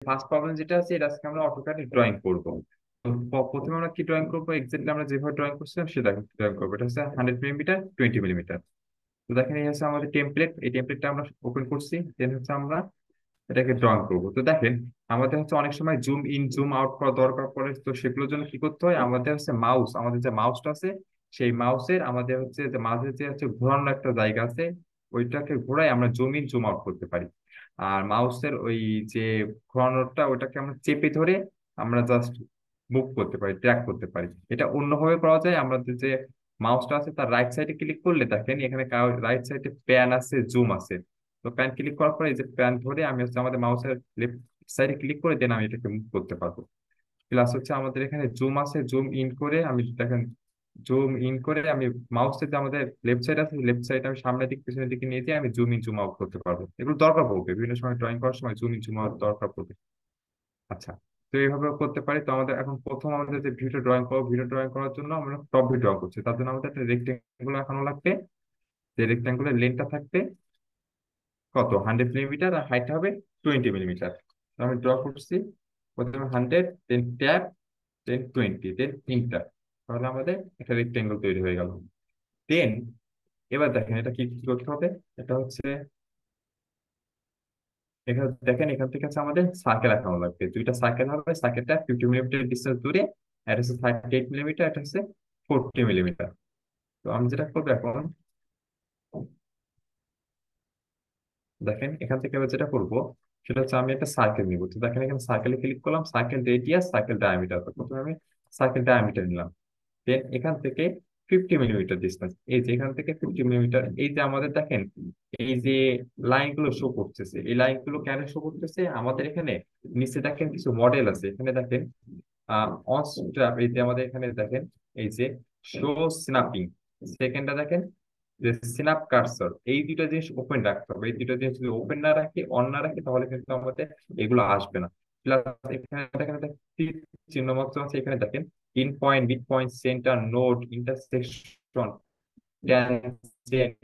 First problem যেটা আছে এটা আজকে আমরা অটোক্যাডে ড্রয়িং করবো। তো প্রথমে আমরা কি ড্রয়িং করবো, এক্সাক্টলি আমরা যেভাবে ড্রয়িং করছিলাম সেটা ড্রয়িং করবো। এটা হচ্ছে 100 মিলিমিটার 20 মিলিমিটার। তো দেখেন এই হচ্ছে আমাদের টেমপ্লেট, এই টেমপ্লেটটা আমরা ওপেন করছি, দেন হচ্ছে আমরা এটাকে ড্রয়িং করবো। তো দেখেন আমাদের হচ্ছে অনেক সময় জুম ইন জুম আউট করা দরকার পড়ে, তো সেগুলোর জন্য কি করতে হয়, আমাদের হচ্ছে মাউস, আমাদের যে মাউসটা আছে সেই মাউসের আমাদের হচ্ছে যে মাঝে যে হচ্ছে ঘোরানোর একটা জায়গা আছে, ওইটাকে ঘোরাই আমরা জুম ইন জুম আউট করতে পারি। আর মাউসের ওই যে ঘোরানোরটা ওটাকে আমরা চেপে ধরে আমরা জাস্ট মুভ করতে পারি, ট্র্যাক করতে পারি। এটা অন্যভাবে করা যায়, আমাদের যে মাউসটা আছে তার রাইট সাইডে ক্লিক করলে দেখেন এখানে রাইট সাইডে প্যান আছে, জুম আছে। তো প্যান ক্লিক করার পরে এই যে প্যান ধরে আমি হচ্ছে আমাদের মাউসের লেফট সাইডে ক্লিক করে দেন আমি এটাকে মুভ করতে পারবো। প্লাস হচ্ছে আমাদের এখানে জুম আছে, জুম ইন করে আমি দেখেন জুম ইন করে আমি মাউসের যে আমাদের লেফট সাইড আছে লেফট সাইড আমি সামনের দিক পিছনের দিকে নিয়ে যেয়ে আমি জুম ইন জুম আউট করতে পারবো। এগুলো দরকার পড়বে বিভিন্ন সময় ড্রয়িং করার সময়, জুম ইন জুম আউট দরকার পড়বে। আচ্ছা, তো এইভাবে করতে পারি। তো আমাদের এখন প্রথম আমাদের যে ভিডিও ড্রয়িং করবো, ভিডিও ড্রয়িং করার জন্য আমরা টপ ভিউ ড্রয়িং করছি, তার জন্য আমাদের একটা রেক্টেঙ্গুল এখনো লাগবে। যে রেক্টেঙ্গুলের লেন্থটা থাকবে কত, 100 মিলিমিটার, আর হাইট হবে 20 মিলিমিটার। আমি ড্র করছি প্রথমে 100, দেন ট্যাপ, দেন 20, দেন ইন্টার। তাহলে আমাদের একটা রেক্টেঙ্গল তৈরি হয়ে গেল। দেন এবার দেখেন এটা কি কি করতে হবে। এটা হচ্ছে এখানে দেখেন এখান থেকে হচ্ছে আমাদের সার্কেল আঁকানো লাগবে, দুইটা সার্কেল হবে, সার্কেলটা 50 মিলিমিটার ডিস্টেন্স দূরে। এটা হচ্ছে 38 মিলিমিটার, এটা হচ্ছে 40 মিলিমিটার। তো আমি যেটা করবো এখন, দেখেন এখান থেকে এবার যেটা করবো সেটা হচ্ছে আমি একটা সার্কেল নিব। তো দেখেন এখানে সার্কেলে ক্লিক করলাম, সার্কেল রেডিয়াস, সার্কেল ডায়ামিটার। তো প্রথমে আমি সার্কেল ডায়ামিটার নিলাম। দেন এখান থেকে 50 মিলিমিটার ডিস্টেন্স, এই যে এখান থেকে 50 মিলিমিটার, এই যে আমাদের দেখেন এই যে লাইন গুলো শো করতেছে, এই লাইন গুলো কেন শো করতেছে, আমাদের এখানে নিচে দেখেন কিছু মডেল আছে, এখানে দেখেন অন স্ট্র্যাপ, এই যে আমাদের এখানে দেখেন এই যে শো স্ন্যাপিং, সেকেন্ডটা দেখেন যে সিনাপ কার্সর, এই দুটো জিনিস ওপেন রাখতে হবে। এই দুটো জিনিস যদি ওপেন না রাখি, অন না রাখি, তাহলে কিন্তু আমাদের এগুলো আসবে না। প্লাস এখানে দেখেন একটা তীর চিহ্ন মতো আছে, এখানে দেখেন in point, mid point, centre, node, intersection, tangent,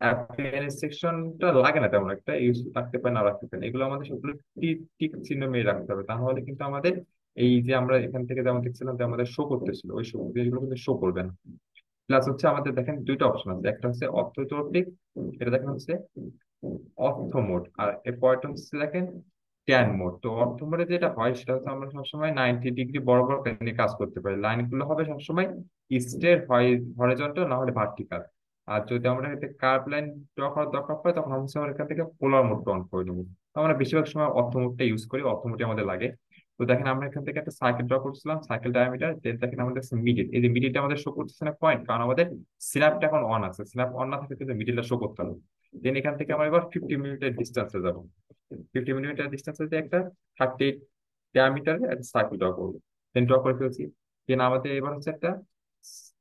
appearance সেকশনটা লাগে না তেমন একটা, ইউজ রাখতে পারে না রাখতে পারে, এগুলো আমাদের সবগুলো টিক টিক চিহ্ন মেরে রাখতে হবে, তাহলে কিন্তু আমাদের এই যে আমরা এখান থেকে যেমন দেখছিলাম যে আমাদের শো করতেছিল ওই শো জিনিসগুলো কিন্তু শো করবে না। প্লাস হচ্ছে আমাদের দেখেন দুইটা অপশন আছে, একটা হচ্ছে অর্থোট্রপিক, এটা দেখেন হচ্ছে অর্থ মোড, আর এর পরেরটা হচ্ছে দেখেন ট্যান মোড। তো অর্থ মোডে যেটা হয় সেটা হচ্ছে আমরা সবসময় 90 ডিগ্রি বরাবর নিয়ে কাজ করতে পারি, লাইনগুলো হবে সবসময় স্ট্রেট হয়, হরিজন্টাল না হলে ভার্টিক্যাল। আর যদি আমরা এতে কার্ভ লাইন ড্র করার দরকার পড়ে তখন হচ্ছে আমরা এখান থেকে পোলার মোডটা অন করে নেবো। তো আমরা বেশিরভাগ সময় অর্থ মোডটা ইউজ করি, অর্থ মোডে আমাদের লাগে। তো দেখেন আমরা এখান থেকে একটা সার্কেল ড্র করছিলাম, সার্কেল ডায়ামিটার, দেন দেখেন আমাদের মিডিল, এই যে মিডিলটা আমাদের শো করতেছে না পয়েন্ট, কারণ আমাদের সিনাপটা এখন অন আছে, সিনাপ অন না থাকলে কিন্তু মিডিলটা শো করতে হবে। দেন এখান থেকে আমরা এবার 50 মিলিমিটার ডিস্টেন্সে যাবো, 50 মিলিমিটার ডিস্টেন্সে একটা 38 ডায়ামিটার একটা সার্কেল ড্র করবো। দেন ড্র করে ফেলছি। দেন আমাদের এবার হচ্ছে একটা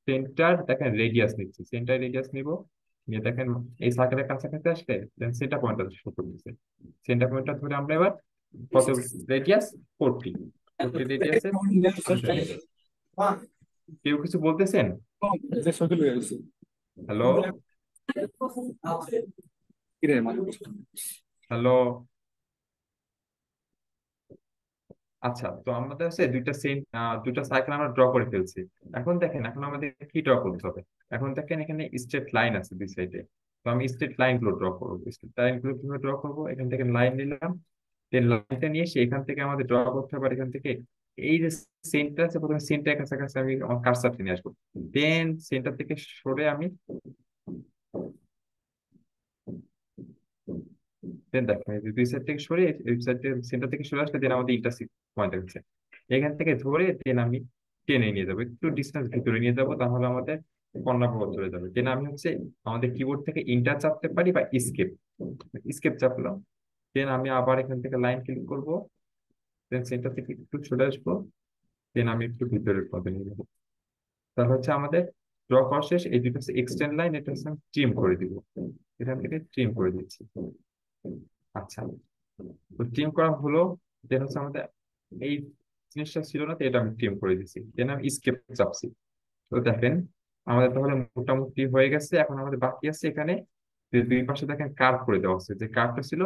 সেন্টার দেখেন রেডিয়াস নিচ্ছি, সেন্টার রেডিয়াস নিব, নিয়ে দেখেন এই সার্কেলের কাছাকাছি আসলে দেন সেন্টার পয়েন্টটা শো করতেছে, সেন্টার পয়েন্টটা ধরে আমরা এবার কত রেডিয়াস, 40, 40 রেডিয়াসে কেউ কিছু বলতেছেন? Hello, hello. আচ্ছা, তো আমাদের হচ্ছে দুইটা সার্কেল আমরা ড্র করে ফেলছি। এখন দেখেন এখন আমাদের কি ড্র করতে হবে। এখন দেখেন এখানে স্ট্রেট লাইন আছে দুই সাইডে, তো আমি স্ট্রেট লাইন গুলো ড্র করবো। স্ট্রেট লাইন গুলো কিভাবে ড্র করবো, এখান থেকে লাইন নিলাম, দেন লাইনটা নিয়ে এসে এখান থেকে আমাদের ড্র করতে হবে। আর এখান থেকে এই যে সেন্টার আছে, প্রথমে সেন্টারের কাছাকাছি আমি আমার কার্সারটা নিয়ে আসবো, দেন সেন্টার থেকে সরে আমি দেন দেখেন এই যে দুই সাইড থেকে সরে এই সাইড সেন্টার থেকে সরে আসলে দেন আমাদের ইন্টারসেক্ট পয়েন্ট হচ্ছে, এখান থেকে ধরে দেন আমি টেনে নিয়ে যাবো, একটু ডিস্টেন্স ভিতরে নিয়ে যাবো, তাহলে আমাদের কর্নার পর্বত চলে যাবে। দেন আমি হচ্ছে আমাদের কিবোর্ড থেকে ইন্টার চাপতে পারি বা স্কেপ, স্কেপ চাপলাম। দেন আমি আবার এখান থেকে লাইন ক্লিক করবো, দেন সেন্টার থেকে একটু চলে আসবো, দেন আমি একটু ভিতরের পথে নিয়ে যাবো। তাহলে হচ্ছে আমাদের ড্র করা শেষ। এই দুটো হচ্ছে এক্সটেন্ড লাইন, এটা হচ্ছে আমি ট্রিম করে দিব, এখান থেকে ট্রিম করে দিচ্ছি। আচ্ছা, তো টিম করা হলো। দেন হচ্ছে আমাদের এই জিনিসটা ছিল না, তো এটা আমি টিম করে দিচ্ছি, দেন আমি স্কেপ চাপছি। তো দেখেন আমাদের তাহলে মোটামুটি হয়ে গেছে। এখন আমাদের বাকি আছে এখানে যে দুই পাশে দেখেন কার্ভ করে দেওয়া আছে, যে কার্ভটা ছিল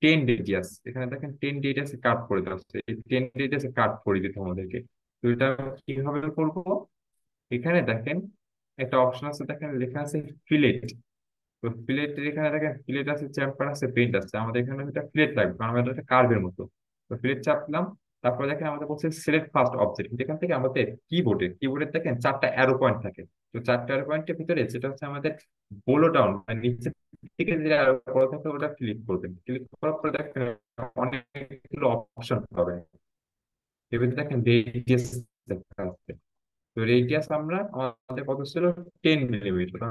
10 রেডিয়াস, এখানে দেখেন 10 রেডিয়াসে কাট করে দেওয়া হচ্ছে, এই 10 রেডিয়াসে কাট করে দিতে হবে আমাদেরকে। তো এটা কিভাবে করব, এখানে দেখেন একটা অপশন আছে, দেখেন লেখা আছে ফিলেট। তো ফিলেটের এখানে দেখেন ফিলেট আছে, চ্যাম্পার আছে, পেইন্ট আছে, আমাদের এখানে একটা ফিলেট লাগবে কারণ আমাদের একটা কার্ভের মতো। তো ফিলেট চাপলাম, তারপরে দেখেন আমাদের বলছে সিলেক্ট ফার্স্ট অবজেক্ট, যেখান থেকে আমাদের কিবোর্ডের দেখেন 4টা অ্যারো পয়েন্ট থাকে। তো 4টা অ্যারো পয়েন্টের ভিতরে যেটা হচ্ছে আমাদের বোলো ডাউন মানে নিচের দিকে যে অ্যারো করা থাকে ওটা ক্লিক করবেন, ক্লিক করার পরে দেখেন অনেকগুলো অপশন পাবেন। এর ভিতরে দেখেন রেডিয়াস দেখা যাচ্ছে। তো রেডিয়াস আমরা আমাদের কত ছিল, 10 মিলিমিটার।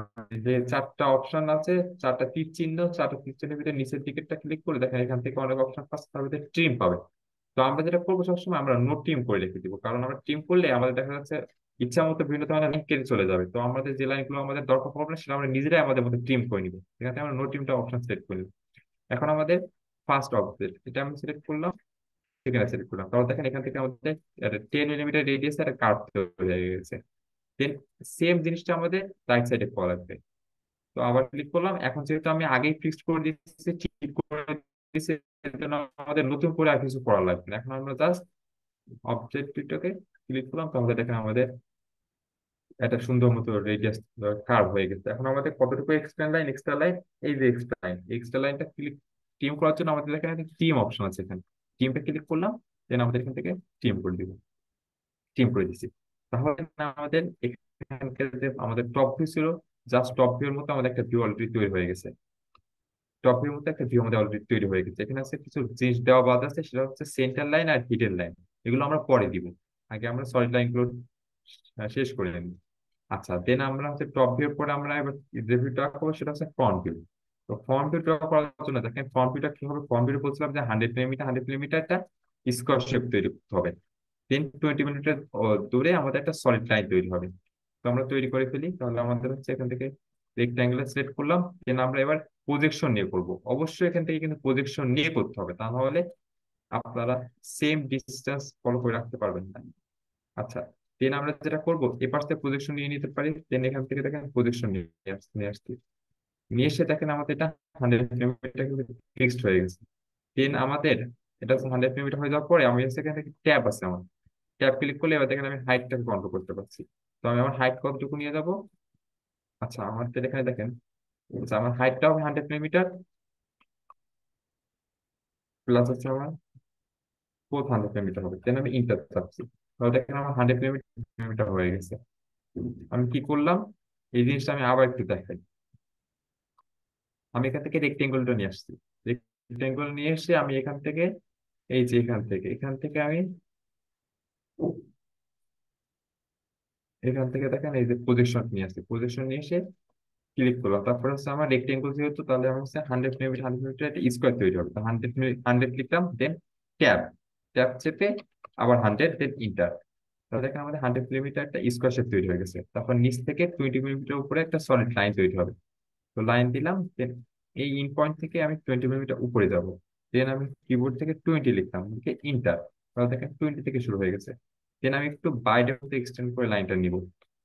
যে 4টা অপশন আছে, 4টা তীর চিহ্ন, 4টা তীর চিহ্নের ভিতরে নিচের দিকেরটা ক্লিক করে দেখেন এখান থেকে অনেক অপশন পাচ্ছে, তার ভিতরে ট্রিম পাবে। তো আমরা যেটা করবো সবসময় আমরা নো টিম করে রেখে দিব, কারণ আমরা টিম করলে আমাদের দেখা যাচ্ছে ইচ্ছা মতো বিভিন্ন ধরনের লিঙ্ক কেটে চলে যাবে। তো আমাদের যে লাইনগুলো আমাদের দরকার পড়বে না সেটা আমরা নিজেরাই আমাদের মধ্যে টিম করে নিবো, এখানে আমরা নো টিমটা অপশন সিলেক্ট করে নিব। এখন আমাদের ফার্স্ট অবজেক্ট এটা আমি সিলেক্ট করলাম, সেখানে সিলেক্ট করলাম, তাহলে দেখেন এখান থেকে আমাদের 10 মিলিমিটার রেডিয়াস একটা কার্ভ তৈরি হয়ে গেছে। দেন সেম জিনিসটা আমাদের রাইট সাইডে করা লাগবে। তো আবার ক্লিক করলাম, এখন যেহেতু আমি আগেই ফিক্সড করে দিচ্ছি, ঠিক করে দিচ্ছি, এর জন্য আমাদের নতুন করে আর কিছু করা লাগবে না। এখন আমরা জাস্ট অবজেক্টটাকে ক্লিক করলাম, তাহলে দেখেন আমাদের একটা সুন্দর মতো রেডিয়াস কার্ভ হয়ে গেছে। এখন আমাদের কতটুকু এক্সট্রা লাইন, এই যে এক্সট্রা লাইনটা ক্লিক টিম করার জন্য আমাদের এখানে টিম অপশন আছে, এখানে টিমটা ক্লিক করলাম, দেন আমাদের এখান থেকে টিম করে দিব, টিম করে দিচ্ছি। তাহলে না আমাদের এখানকার যে আমাদের টপ ভিউ ছিল, জাস্ট টপ ভিউর মতো আমাদের একটা ভিউ অলরেডি তৈরি হয়ে গেছে। টপ ভিউর মতো একটা ভিউ আমাদের অলরেডি তৈরি হয়ে গেছে। এখানে আছে কিছু জিনিস দেওয়া বাদ আছে, সেটা হচ্ছে সেন্টার লাইন আর হিডেন লাইন, এগুলো আমরা পরে দিব, আগে আমরা সলিড লাইন গুলো শেষ করে নিই। আচ্ছা, দেন আমরা হচ্ছে টপ ভিউর পরে আমরা এবার যে ভিউটা করবো সেটা হচ্ছে ফ্রন্ট ভিউ। তো ফ্রন্ট ভিউ ড্র করার জন্য দেখেন ফ্রন্ট ভিউটা কি হবে, ফ্রন্ট ভিউ বলছিলাম যে 100 মিলিমিটার, 100 মিলিমিটার স্কোয়ার শেপ তৈরি করতে হবে। 10-20 মিনিটের দূরে আমাদের একটা সলিড লাইন তৈরি হবে। তো আমরা তৈরি করে ফেলি, তাহলে আমাদের হচ্ছে এখান থেকে রেক্ট্যাঙ্গুলার সিলেক্ট করলাম, দেন আমরা এবার প্রজেকশন নিয়ে করব। অবশ্যই এখান থেকে কিন্তু প্রজেকশন নিয়ে করতে হবে, তা নাহলে আপনারা সেম ডিসটেন্স ফলো করে রাখতে পারবেন না। আচ্ছা, দেন আমরা যেটা করবো এ পাশ থেকে প্রজেকশন নিয়ে নিতে পারি, দেন এখান থেকে দেখেন প্রজেকশন নিয়ে আসছি, নিয়ে এসে দেখেন আমাদের এটা 100 মিলিমিটার ফিক্সড হয়ে গেছে। দেন আমাদের এটা 100 মিলিমিটার হয়ে যাওয়ার পরে আমি হচ্ছে এখান থেকে ট্যাব আছে আমার, ট্যাব ক্লিক করলে এবার দেখেন আমি হাইটটাকে কন্ট্রোল করতে পারছি। তো আমি আমার হাইট কতটুকু নিয়ে যাব, আচ্ছা আমাদের এখানে দেখেন, আচ্ছা আমার হাইটটাও 100 মিলিমিটার, প্লাস হচ্ছে আমার 400 মিলিমিটার হবে, দেন আমি ইন্টার চাচ্ছি। তাহলে দেখেন আমার 100 মিলিমিটার হয়ে গেছে। আমি কি করলাম, এই জিনিসটা আমি আবার একটু দেখাই। আমি এখান থেকে রেক্টেঙ্গলটা নিয়ে আসছি, রেক্টেঙ্গল নিয়ে এসে আমি এখান থেকে এই যে এখান থেকে আমি এখান থেকে দেখেন এই যে পজিশন নিয়ে আসছি, পজিশন নিয়ে এসে ক্লিক করলাম, তারপরে হচ্ছে আমার রেক্টেঙ্গল যেহেতু তাহলে আমার হচ্ছে 100 মিলিমিটার, 100 মিলিমিটার একটা স্কোয়ার তৈরি হবে। 100 লিখলাম, দেন ট্যাব, ট্যাব চেপে আবার 100, দেন ইন্টার। তাহলে দেখেন আমাদের 100 মিলিমিটার একটা স্কোয়ার শেপ তৈরি হয়ে গেছে। তারপর নিচ থেকে 20 মিলিমিটার উপরে একটা সলিড লাইন তৈরি হবে। তো লাইন দিলাম, দেন এই ইন পয়েন্ট থেকে আমি 20 মিলিমিটার উপরে যাব, দেন আমি কিবোর্ড থেকে 20 লিখলাম, লিখে ইন্টার। তাহলে দেখেন 20 থেকে শুরু হয়ে গেছে। দেন আমি একটু বাইরে থেকে এক্সটেন্ড করে লাইনটা নিব,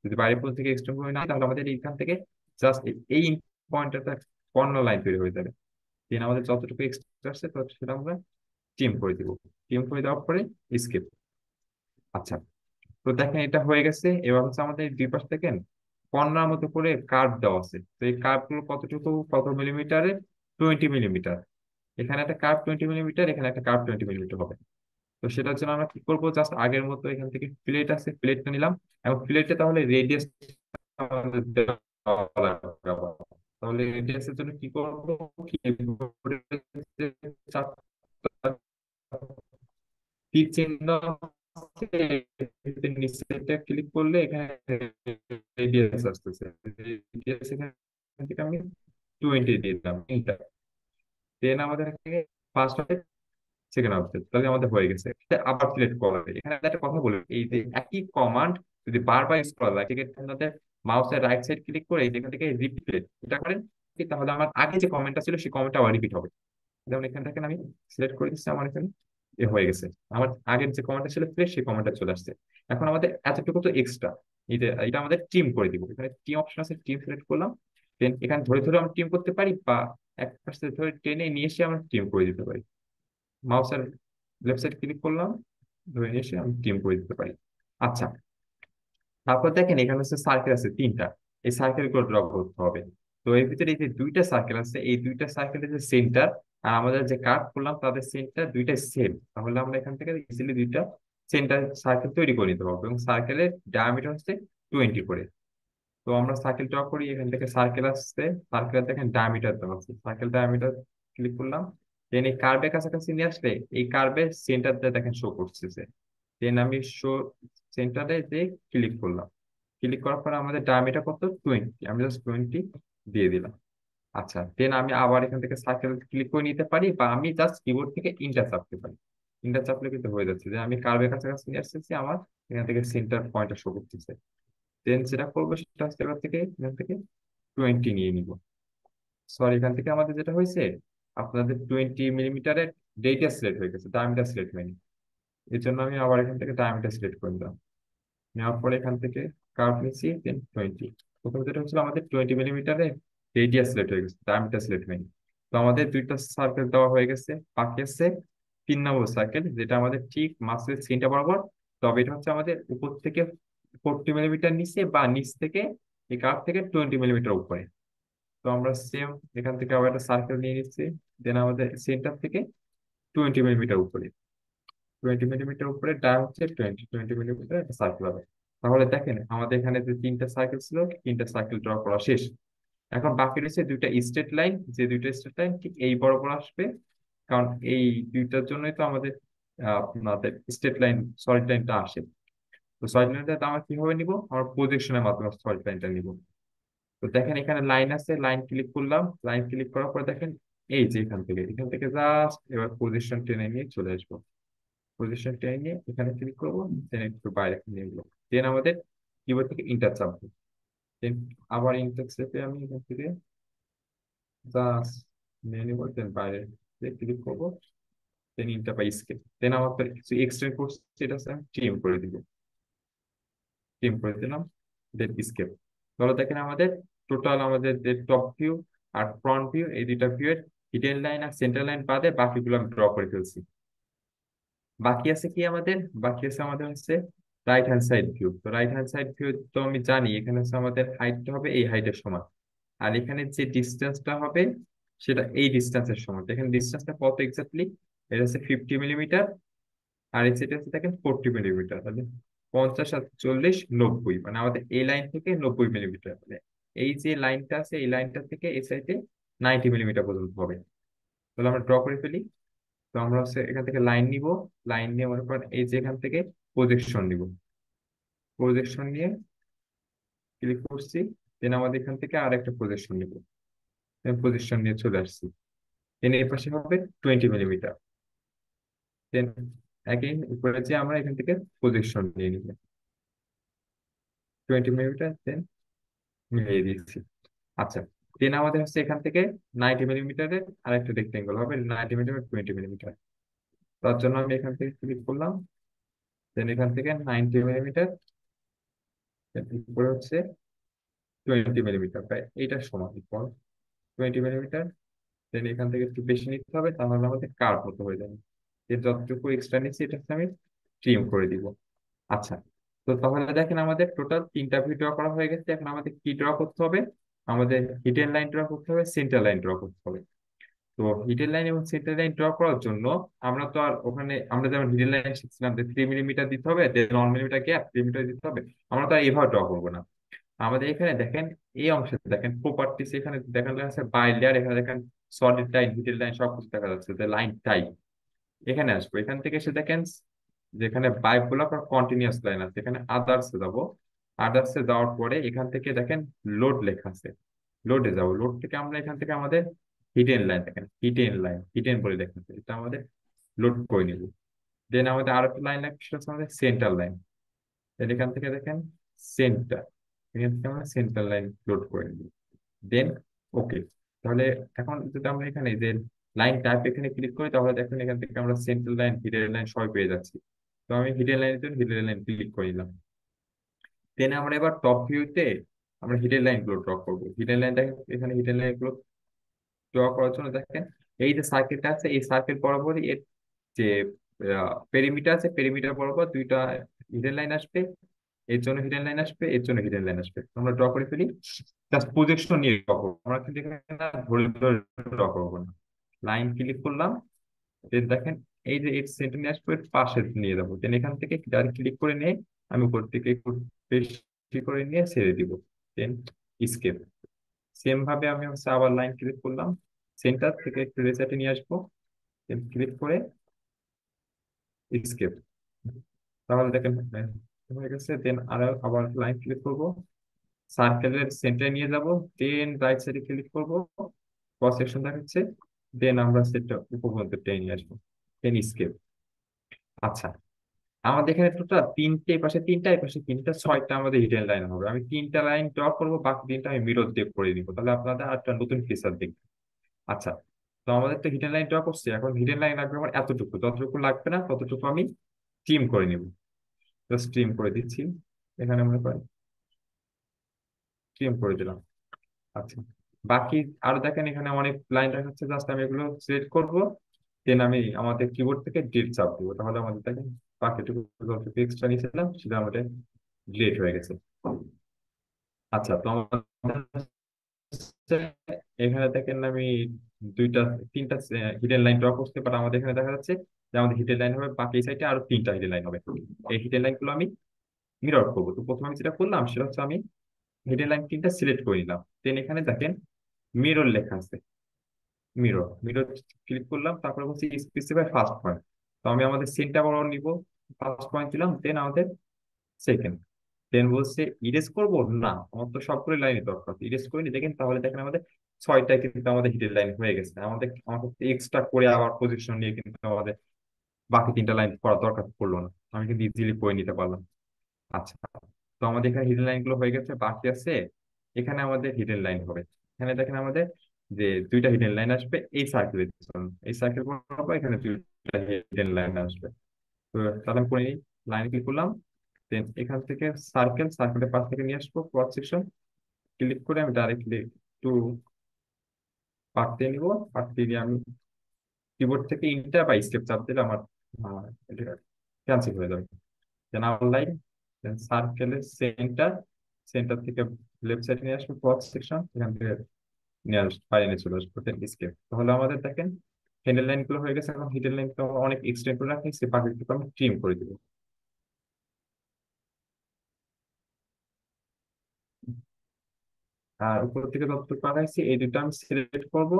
যদি বাইরে থেকে এক্সটেন্ড করে না তাহলে আমাদের এইখান থেকে জাস্ট এই পয়েন্টটা কর্নার লাইন তৈরি হয়ে যাবে। দেন আমাদের যতটুকু এক্সট্রা আসছে তত সেটা আমরা টিম করে দিব, টিম করে দেওয়ার পরে স্কেপ। আচ্ছা, তো দেখেন এটা হয়ে গেছে। এবার হচ্ছে আমাদের এই দুই পাশ দেখেন কর্নার মতো করে কার্ভ দেওয়া আছে, তো এই কার্ভ গুলো কতটুকু, কত মিলিমিটারে, 20 মিলিমিটার। এখানে একটা কার্ভ 20 মিলিমিটার, এখানে একটা কার্ভ 20 মিলিমিটার হবে। তো সেটার জন্য আমরা কি করবো, জাস্ট আগের মতো এখান থেকে প্লেট আছে, প্লেটটা নিলাম, এবং প্লেটে তাহলে রেডিয়াস তাহলে রেডিয়াসের জন্য কি করবো, তীর চিহ্ন আছে, নিচেটা ক্লিক করলে এখানে রেডিয়াস আসতেছে, রেডিয়াস এখান থেকে আমি 20 দিয়ে দিলাম, দেন আমাদের থেকে ফার্স্ট অবজেক্ট, সেকেন্ড অবজেক্ট, তাহলে আমাদের হয়ে গেছে। আবার সিলেক্ট করা যায়, এখানে একটা কথা বলি, এই যে একই কমান্ড যদি বারবার ইউজ করা যায়, সেক্ষেত্রে আপনাদের মাউসের রাইট সাইড ক্লিক করে এখান থেকে রিপিট এটা করেন, কি তাহলে আমার আগে যে কমেন্টটা ছিল সেই কমেন্টটা আবার রিপিট হবে। যেমন এখান থেকে আমি সিলেক্ট করে দিচ্ছি, আমার এখানে হয়ে গেছে, আমার আগের যে কমেন্টটা ছিল ফ্রেশ সেই কমেন্টটা চলে আসছে। এখন আমাদের এতটুকু তো এক্সট্রা, এটা আমাদের টিম করে দিব, এখানে টিম অপশন আছে, টিম সিলেক্ট করলাম, দেন এখানে ধরে ধরে আমরা টিম করতে পারি, বা এক পাশে ধরে টেনে নিয়ে এসে আমরা ট্রিম করে দিতে পারি। মাউসের লেফট সাইড ক্লিক করলাম, ধরে নিয়ে এসে আমি ট্রিম করে দিতে পারি। আচ্ছা, তারপর দেখেন এখানে হচ্ছে সার্কেল আছে তিনটা, এই সার্কেল গুলো ড্র করতে হবে। তো এর ভিতরে এই যে দুইটা সার্কেল আছে, এই দুইটা সার্কেলের যে সেন্টার আর আমাদের যে কার্ভ করলাম তাদের সেন্টার দুইটা সেম, তাহলে আমরা এখান থেকে ইজিলি দুইটা সেন্টার সার্কেল তৈরি করে নিতে পারবো, এবং সার্কেলের ডায়ামিটার হচ্ছে 20 করে। তো আমরা সার্কেল ড্র করি, এখান থেকে সার্কেল আসছে, সার্কেল দেখেন ডায়ামিটার দেওয়া আছে, সার্কেল ডায়ামিটার ক্লিক করলাম। দেন এই কার্ভের কাছাকাছি নিয়ে আসলে এই কার্ভের সেন্টারটা দেখেন শো করতেছে। দেন আমি শো সেন্টারে যে ক্লিক করলাম, ক্লিক করার পরে আমাদের ডায়ামিটার কত, 20, আমি জাস্ট 20 দিয়ে দিলাম। আচ্ছা, দেন আমি আবার এখান থেকে সার্কেল ক্লিক করে নিতে পারি, বা আমি জাস্ট কিবোর্ড থেকে ইন্টার চাপতে পারি। ইন্টার চাপলে কিন্তু হয়ে যাচ্ছে যে আমি কার্ভের কাছাকাছি নিয়ে আসতেছি, আমার এখান থেকে সেন্টার পয়েন্টটা শো করতেছে। দেন যেটা করবো সেটা হচ্ছে এখান থেকে 20 নিয়ে নিব। সরি, এখান থেকে আমাদের যেটা হয়েছে, আপনাদের 20 মিলিমিটারের রেডিয়াস সিলেক্ট হয়ে গেছে, ডায়ামিটার সিলেক্ট হয়নি। এর জন্য আমি আবার এখান থেকে ডায়ামিটার সিলেক্ট করে দিলাম। নেওয়ার পরে এখান থেকে কার্ভ নিচ্ছি, দেন 20। প্রথমে যেটা হচ্ছিল আমাদের 20 মিলিমিটারের রেডিয়াস সিলেক্ট হয়ে গেছে, ডায়ামিটার সিলেক্ট হয়নি। তো আমাদের দুইটা সার্কেল দেওয়া হয়ে গেছে, বাকি আছে 3 নম্বর সার্কেল, যেটা আমাদের ঠিক মাসের সেন্টার বরাবর। তবে এটা হচ্ছে আমাদের উপর থেকে 40 মিলিমিটার নিচে, বা নিচ থেকে এই কার্ভ থেকে 20 মিলিমিটার উপরে। তো আমরা সেম এখান থেকে আবার একটা সার্কেল নিয়ে নিচ্ছি, দেন আমাদের সেন্টার থেকে 20 মিলিমিটার উপরে, 20 মিলিমিটার উপরে ডায়া হচ্ছে 20 মিলিমিটার একটা সার্কেল হবে। তাহলে দেখেন আমাদের এখানে যে তিনটা সার্কেল ছিল, তিনটা সার্কেল ড্র করা শেষ। এখন বাকি রয়েছে দুইটা স্ট্রেট লাইন, যে দুইটা স্ট্রেট লাইন ঠিক এই বরাবর আসবে, কারণ এই দুইটার জন্যই তো আমাদের আপনাদের স্ট্রেট লাইন সলিড লাইনটা আসে। তো সলিড লাইনটা আমরা কিভাবে নিব, আমরা প্রজেকশনের মাধ্যমে সলিড লাইনটা নিব। তো দেখেন এখানে লাইন আছে, লাইন ক্লিক করলাম, লাইন ক্লিক করার পর দেখেন এই যে এখান থেকে জাস্ট এবার পজিশন টেনে নিয়ে চলে আসবো। পজিশন টেনে নিয়ে এখানে ক্লিক করবো, দেন একটু বাইরে নিয়ে গেলো। দেন আমাদের কিবোর্ড থেকে ইন্টার চাপবো। দেন আবার ইন্টার চেপে আমি এখান থেকে জাস্ট নিয়ে নিবো, দেন বাইরে ক্লিক করবো, দেন ইন্টার বা স্কেপ। দেন আমার তো কিছু এক্সটেন্ড করছে, সেটা হচ্ছে আমি ট্রিম করে দিব, ট্রিম করে দিলাম, দেন স্কেপ। তাহলে দেখেন আমাদের টোটাল আমাদের যে টপ ভিউ আর ফ্রন্ট ভিউ, এই দুইটা ভিউ এর হিডেন লাইন আর সেন্টার লাইন বাদে বাকিগুলো আমি ড্র করে ফেলছি। বাকি আছে কি আমাদের, বাকি আছে আমাদের হচ্ছে রাইট হ্যান্ড সাইড ভিউ। তো রাইট হ্যান্ড সাইড ভিউ তো আমি জানি এখানে হচ্ছে আমাদের হাইটটা হবে এই হাইটের সমান, আর এখানে যে ডিস্টেন্সটা হবে সেটা এই ডিস্টেন্সের সমান। এখানে ডিস্টেন্সটা কত এক্স্যাক্টলি, এটা হচ্ছে 50 মিলিমিটার, আর এই সাইডে হচ্ছে দেখেন 40 মিলিমিটার। তাহলে 50 আর 40, 90, মানে আমাদের এই লাইন থেকে 90 মিলিমিটার, মানে এই যে লাইনটা আছে এই লাইনটা থেকে এই সাইডে 90 মিলিমিটার পর্যন্ত হবে। তাহলে আমরা ড্র করে ফেলি। তো আমরা হচ্ছে এখান থেকে লাইন নিব, লাইন নিয়ে মনে করেন এই যে এখান থেকে প্রজেকশন নিব, প্রজেকশন নিয়ে ক্লিক করছি, দেন আমাদের এখান থেকে আর একটা প্রজেকশন নিব, প্রজেকশন নিয়ে চলে আসছি। দেন এর পাশে হবে 20 মিলিমিটার, দেন একই উপরে যে আমরা এখান থেকে প্রজেকশন নিয়ে নিব 20 মিলিমিটার, দেন মিলিয়ে দিয়েছি। আচ্ছা, দেন আমাদের হচ্ছে এখান থেকে 90 মিলিমিটারের আর একটা রেক্টেঙ্গল হবে, 90 মিলিমিটার, 20 মিলিমিটার। তার জন্য আমি এখান থেকে ক্লিক করলাম, দেন এখান থেকে 90 মিলিমিটার, উপরে হচ্ছে 20 মিলিমিটার, প্রায় এইটার সমান ইকুয়াল 20 মিলিমিটার। দেন এখান থেকে একটু বেশি নিতে হবে, তাহলে আমাদের কার্ভ মতো হয়ে যাবে। এর যতটুকু এক্সট্রা নিচ্ছি এটা হচ্ছে আমি ট্রিম করে দিব। আচ্ছা, তো তাহলে দেখেন আমাদের টোটাল তিনটা ভিউ ড্র করা হয়ে গেছে। এখন আমাদের কি ড্র করতে হবে, আমাদের হিডেন লাইন ড্র করতে হবে, সেন্টার লাইন ড্র করতে হবে। তো হিডেন লাইন এবং সেন্টার লাইন ড্র করার জন্য আমরা তো আর ওখানে, আমরা যেমন হিডেন লাইন শিখছিলাম যে 3 মিলিমিটার দিতে হবে, দেন 1 মিলিমিটার গ্যাপ 3 মিটার দিতে হবে, আমরা তো আর এইভাবে ড্র করবো না। আমাদের এখানে দেখেন এই অংশে দেখেন প্রপার্টিস, এখানে দেখানো আছে বাই লেয়ার, এখানে দেখেন সলিড লাইন, হিডেন লাইন সবকিছু দেখা যাচ্ছে, যে লাইন টাইপ। এখানে আসবো, এখান থেকে এসে দেখেন যেখানে বাই ব্লক আর কন্টিনিউয়াস লাইন আছে, এখানে আদার্সে যাবো। আদার্সে যাওয়ার পরে এখান থেকে দেখেন লোড লেখা আছে, লোডে যাবো। লোড থেকে আমরা এখান থেকে আমাদের হিডেন লাইন, দেখেন হিডেন লাইন, হিডেন বলে লেখা আছে, এটা আমাদের লোড করে নিব। দেন আমাদের আর একটা লাইন লাগবে, সেটা হচ্ছে আমাদের সেন্টার লাইন। এখান থেকে দেখেন সেন্টার, এখান থেকে আমরা সেন্টার লাইন লোড করে নিব। দেন ওকে। তাহলে এখন যদি আমরা এখানে যে লাইন টাইপ এখানে ক্লিক করি, তাহলে দেখেন এখান থেকে আমরা সেন্ট্রাল লাইন, হিডেন লাইন সবাই পেয়ে যাচ্ছি। তো আমি হিডেন লাইনের জন্য হিডেন লাইন ক্লিক করে নিলাম। দেন আমরা এবার টপ ভিউতে আমরা হিডেন লাইন গুলো ড্র করবো। হিডেন লাইন দেখেন এখানে হিডেন লাইন গুলো ড্র করার জন্য দেখেন এই যে সার্কেলটা আছে, এই সার্কেল বরাবরই এর যে পেরিমিটার আছে, পেরিমিটার বরাবর দুইটা হিডেন লাইন আসবে। এর জন্য হিডেন লাইন আসবে, এর জন্য হিডেন লাইন আসবে। আমরা ড্র করে ফেলি, জাস্ট প্রজেকশন নিয়ে ড্র করবো আমরা, কিন্তু এখানে ধরে ধরে ড্র করবো না। লাইন ক্লিক করলাম, দেন দেখেন এই যে এর সেন্টার নিয়ে আসবো, এর পাশে নিয়ে যাবো, দেন এখান থেকে ডাইরেক্ট ক্লিক করে নিয়ে আমি উপর থেকে একটু বেশি করে নিয়ে ছেড়ে দিব, দেন স্কেপ। সেম ভাবে আমি হচ্ছে আবার লাইন ক্লিক করলাম, সেন্টার থেকে একটু রেসাইটে নিয়ে আসবো, দেন ক্লিক করে স্কেপ। তাহলে দেখেন হয়ে গেছে। দেন আরো আবার লাইন ক্লিক করব, সার্কেলের সেন্টারে নিয়ে যাব, দেন রাইট সাইডে ক্লিক করব, ক্রস সেকশন দেখাচ্ছে, দেন আমরা সেটা উপপর্যন্ত টেনে নিয়ে আসবো, দেন স্কেপ। আচ্ছা, আমাদের এখানে টোটাল তিনটে, এই পাশে তিনটা, এই পাশে তিনটা, ছয়টা আমাদের হিডেন লাইন হবে। আমি তিনটা লাইন ড্র করবো, বাকি তিনটা আমি মিরর দিয়ে করে দিব, তাহলে আপনাদের একটা নতুন ফিচার দেখবেন। আচ্ছা, তো আমাদের তো হিডেন লাইন ড্র করছি, এখন হিডেন লাইন লাগবে আমার এতটুকু, যতটুকু লাগবে না ততটুকু আমি ট্রিম করে নিব। জাস্ট ট্রিম করে দিচ্ছি, এখানে মনে করেন ট্রিম করে দিলাম। আচ্ছা, বাকি আরো দেখেন এখানে অনেক লাইন দেখাচ্ছে, জাস্ট আমি এগুলো সিলেক্ট করব, দেন আমি আমাদের কিবোর্ড থেকে ডিলিট চাপ দিব, তাহলে আমাদের দেখেন বাকিটুকু যতটুকু এক্সট্রা নিয়েছিলাম সেটা আমাদের ডিলিট হয়ে গেছে। আচ্ছা, তো আমাদের এখানে দেখেন আমি দুইটা তিনটা হিডেন লাইন ড্র করতে পারি। আমাদের এখানে দেখা যাচ্ছে যে আমাদের হিডেন লাইন হবে, বাকি সাইডে আরো তিনটা হিডেন লাইন হবে। এই হিডেন লাইন গুলো আমি মিরর করবো। তো প্রথমে আমি যেটা করলাম সেটা হচ্ছে আমি হিডেন লাইন তিনটা সিলেক্ট করে নিলাম, দেন এখানে দেখেন মিরর লেখা আছে, মিরর মিরর ক্লিক করলাম, তারপরে হচ্ছে স্পেসিফাই ফার্স্ট পয়েন্ট। তো আমি আমাদের সেন্টার বরাবর নিব, ফার্স্ট পয়েন্ট দিলাম, দেন আমাদের সেকেন্ড। দেন বলছে ইরেজ করব, না আমার তো সবগুলো লাইনই দরকার, ইরেজ করে নি। দেখেন তাহলে দেখেন আমাদের ছয়টা কিন্তু আমাদের হিডেন লাইন হয়ে গেছে। আমাদের এক্সট্রা করে আবার পজিশন নিয়ে কিন্তু আমাদের বাকি তিনটা লাইন করার দরকার পড়লো না, আমি কিন্তু ইজিলি করে নিতে পারলাম। আচ্ছা, তো আমাদের এখানে হিডেন লাইন গুলো হয়ে গেছে, বাকি আছে এখানে আমাদের হিডেন লাইন হবে। এখানে দেখেন আমাদের যে দুইটা হিডেন লাইন আসবে এই সার্কেলের জন্য, এই সার্কেল বরাবর এখানে দুইটা হিডেন লাইন আসবে। তো তাহলে আমি করে নিই, লাইন ক্লিক করলাম, দেন এখান থেকে সার্কেলের পাশ থেকে নিয়ে আসবো, ক্রস সেকশন ক্লিক করে আমি ডাইরেক্টলি একটু পাঠতে নিব। পাঠতে নিয়ে আমি কিবোর্ড থেকে ইন্টার বা স্কেপ চাপ দিলে আমার ক্যান্সেল হয়ে যাবে। দেন আবার লাইন, দেন সার্কেলের সেন্টার, সেন্টার থেকে লেফট সাইডে নিয়ে আসবো, ক্রস সেকশন এখান থেকে নিয়ে আসবো, বাইরে নিয়ে চলে আসবো, দেন স্কেপ। তাহলে আমাদের দেখেন হেডের লাইন গুলো হয়ে গেছে। এখন হিডের লাইন তো অনেক এক্সটেন্ড করে রাখি, সে বাকিটুকু আমি ট্রিম করে দিব। আর উপর থেকে যতটুকু পাঠাইছি এই দুটো আমি সিলেক্ট করব,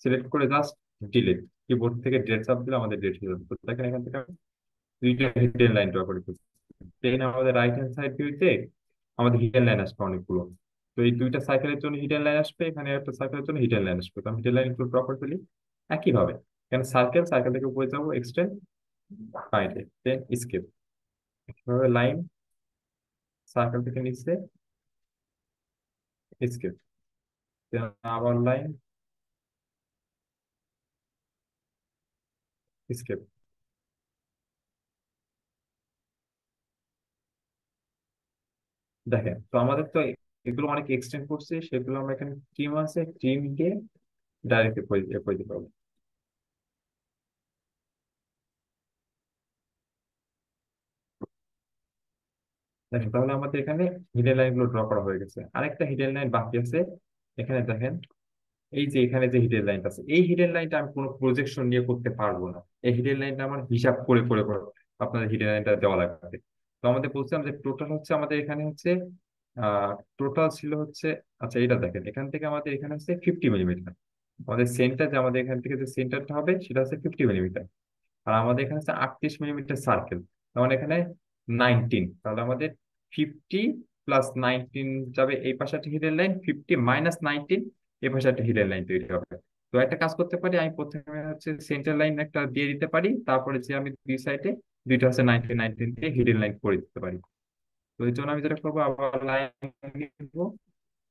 সিলেক্ট করে জাস্ট ডিলিট, কিবোর্ড থেকে ডিলিট চাপ দিলে আমাদের ডিলিট হয়ে যাবে। তো দেখেন এখান থেকে আমি দুইটা হিডেন লাইন ড্র করে ফেলছি। দেন আমাদের রাইট হ্যান্ড সাইড ভিউতে আমাদের হিডেন লাইন আসবে অনেকগুলো। তো এই দুইটা সাইকেলের জন্য হিডেন লাইন আসবে, এখানে একটা সাইকেলের জন্য হিডেন লাইন আসবে। তো আমি হিডেন লাইন গুলো ড্র করে ফেলি একইভাবে। এখানে সার্কেল থেকে উপরে যাবো, এক্সটেন্ড, বাইরে, দেন স্কেপ। এভাবে লাইন, সার্কেল থেকে নিচে, স্কেপ, আবার লাইন, স্কেপ। দেখেন তো আমাদের তো এগুলো অনেক এক্সটেন্ড করছে, সেগুলো আমরা এখানে ট্রিম আছে, ট্রিম দিয়ে ডাইরেক্ট করে দিতে পারবো। দেখেন তাহলে আমাদের এখানে হিডেন লাইন গুলো ড্র করা হয়ে গেছে। আরেকটা হিডেন লাইন বাকি আছে, এখানে দেখেন এই যে এখানে যে হিডেন লাইনটা আছে, এই হিডেন লাইনটা আমি কোনো প্রজেকশন নিয়ে করতে পারবো না। এই হিডেন লাইনটা আমার হিসাব করে আপনাদের হিডেন লাইনটা দেওয়া লাগবে। তো আমাদের বলছিলাম যে টোটাল হচ্ছে আমাদের এখানে হচ্ছে টোটাল ছিল হচ্ছে, আচ্ছা এটা দেখেন এখান থেকে আমাদের এখানে হচ্ছে 50 মিলিমিটার। আমাদের সেন্টার যে আমাদের এখান থেকে যে সেন্টারটা হবে সেটা হচ্ছে 50 মিলিমিটার। আর আমাদের এখানে হচ্ছে 38 মিলিমিটার সার্কেল, তাহলে এখানে 19, তাহলে আমাদের 50 + 19 যাবে এই পাশে একটা হিডেন লাইন, 50 - 19 এই পাশে একটা হিডেন লাইন তৈরি হবে। তো একটা কাজ করতে পারি, আমি প্রথমে হচ্ছে সেন্টার লাইন একটা দিয়ে দিতে পারি, তারপরে যে আমি দুই সাইডে দুইটা হচ্ছে 19 দিয়ে হিডেন লাইন করে দিতে পারি। তো এই জন্য আমি যেটা করবো, আবার লাইন নিবো,